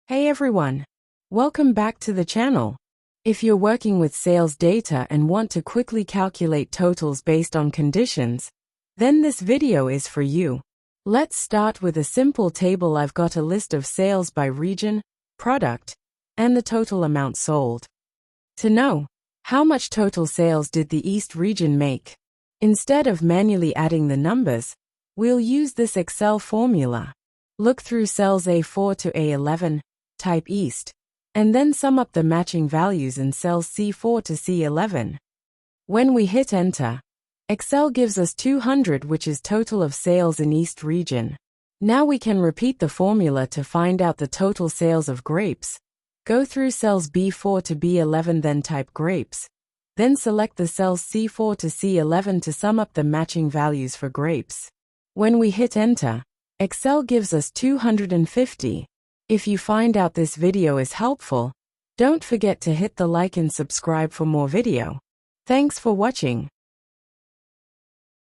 Hey everyone! Welcome back to the channel. If you're working with sales data and want to quickly calculate totals based on conditions, then this video is for you. Let's start with a simple table. I've got a list of sales by region, product, and the total amount sold. To know how much total sales did the East region make, instead of manually adding the numbers, we'll use this Excel formula. Look through cells A4 to A11, type East, and then sum up the matching values in cells C4 to C11. When we hit Enter, Excel gives us 200, which is total of sales in East region. Now we can repeat the formula to find out the total sales of grapes. Go through cells B4 to B11, then type grapes. Then select the cells C4 to C11 to sum up the matching values for grapes. When we hit Enter, Excel gives us 250. If you find out this video is helpful, don't forget to hit the like and subscribe for more video. Thanks for watching.